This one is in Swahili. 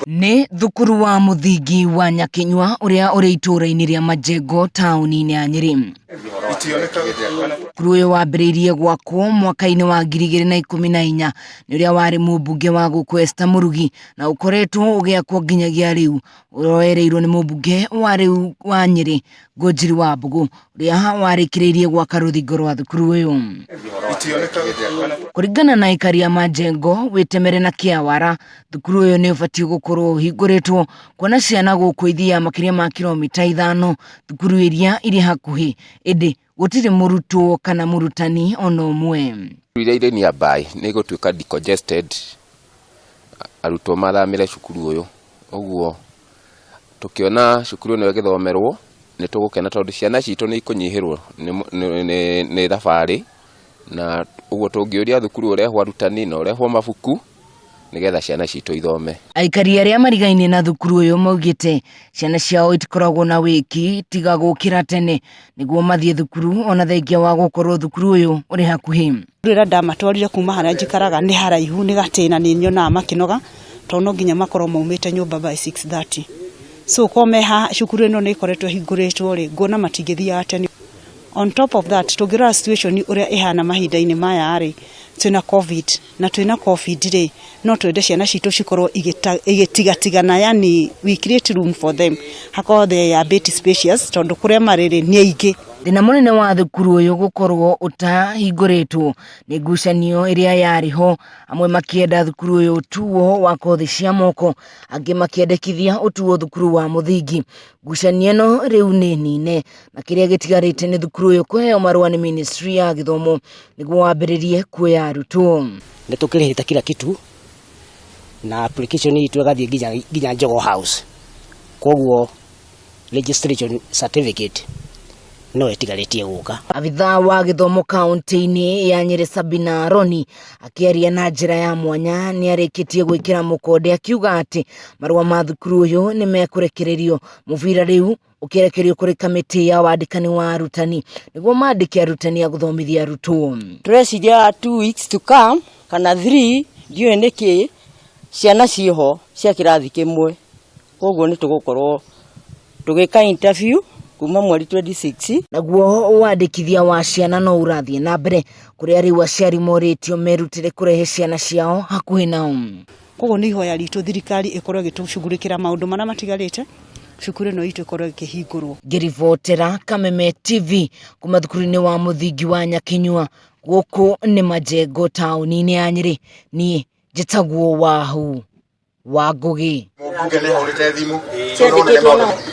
Nĩ thukuru wa mũthingi wa Nyakinyua ũrĩa ũrĩ itũũra-inĩ rĩa Manjengo taũni-inĩ ya Nyeri. Thukuru ũyũ wambĩrĩirie gwakwo mwaka-inĩ wa 2014 nĩ ũrĩa warĩ mũmbunge wa gũkũ Esther Mũrugi na ũkoretwo ũgĩakwo nginyagia rĩu, ũroereirwo nĩ mũmbunge wa rĩu wa Nyeri Ngũnjiri wa Mbugu ũrĩa warĩkĩrĩirie gwaka rũthingo rwa thukuru ũyũ. Kũringana na Aikari ya Manjengo wĩtemere na kĩawara, thukuru ũyũ nĩ ũbatiĩ gũkorwo ũhingũrĩtwo kuona ciana gũkũ ithiaga makĩria ma kilomita 5 thukuru iria irĩ hakuhĩ, ĩndĩ gũtirĩ mũrutwo kana mũrutani ona ũmwe. Iria irĩ nearby nĩ gũtuĩka decongested, arutwo mathamĩre cukuru ũyũ, ũguo tũkĩona cukuru ũyũ ũgĩthomerwo nĩ tũgũkena tondũ ciana citũ nĩ ikũnyihĩrwo nĩ thabarĩ, na ũguo tũngĩũria thukuru ũrehwo arutani na ũrehwo mabuku nigetha ciana citũ ithome. Aikari arĩa marigainie na thukuru ũyũ maugĩte ciana ciao itikoragwo na wĩki tiga gũkĩra tene nĩguo mathiĩ thukuru ona thengia wa gũkorwo thukuru ũyũ ũrĩ hakuhĩ. Rĩrĩa ndamatwarire kuma harĩa njikaraga nĩ haraihu nĩ gatĩna nĩ nyonaga makĩnoga tondũ no nginya makorwo maumĩte nyũmba by 6:30. So komeha cukuru ĩno nĩ ikoretwo hingũrĩtwo rĩ ngona matingĩthiaga tene. On top of that, tũngĩrora situation ũrĩa ihana mahinda-inĩ maya rĩ, twĩna COVID na twĩna COVID rĩ, no twende ciana citũ cikorwo igĩtigatigana, yani we create room for them. Hakorwo they are bit spacious tondũ kũrĩa marĩ rĩ nĩ aingĩ. Thĩna mũnene wa thukuru ũyũ gũkorwo ũtahingũrĩtwo nĩ ngucanio ĩrĩa yarĩ ho, amwe makĩenda thukuru ũyũ ũtuo wa kothi cia moko, angĩ makĩendekithia ũtuo thukuru wa mũthingi. Ngucanio ĩno rĩu nĩ nine na kĩrĩa gĩtigarĩte nĩ thukuru ũyũ kũheo marũa nĩ Ministry ya Gĩthomo nĩguo wambĩrĩrie kuoya arutwo. Nĩ tũkĩrĩhĩte kila kitu na application itũ ĩgathiĩ nginya Jogo House, koguo registration certificate no etigarĩtie gũka. Abithaa wa gĩthomo kaunti-inĩ ya Nyeri Sabina Roni akĩaria na njĩra ya mwanya nĩ arĩkĩtie gwĩkĩra mũkonde akiuga atĩ marũa ma thukuru ũyũ nĩ mekũrekererio, mũbira rĩu ũkĩrekerio kũrĩ kamĩtĩ ya wandĩkani wa arutani nĩguo mandĩke arutani a gũthomithia arutwo. Tũreciria 2 weeks to come kana 3 ndiũĩ nĩkĩ ciana ciĩho cia kĩrathi kĩmwe, koguo nĩ tũgũkorwo tũgĩka interview kuma mweri 26. Naguo wandĩkithia wa ciana no ũrathiĩ na mbere kũrĩa rĩu aciari morĩtio merutĩre kũrehe ciana ciao hakuhĩ nao. Koguo nĩ ihoya ritũ thirikari ĩkorwo ĩgĩtũcugurĩkĩra maũndũ marĩa matigarĩte cukuru ĩno itũ ĩkorwo ĩkĩhingũrwo. Ngĩribotera Kameme TV kuma thukuru-inĩ wa mũthingi wa Nyakinyua gũkũ nĩ Manjengo taũni-inĩ ya Nyeri, niĩ njĩtagwo Wahu wa Ngũgĩ.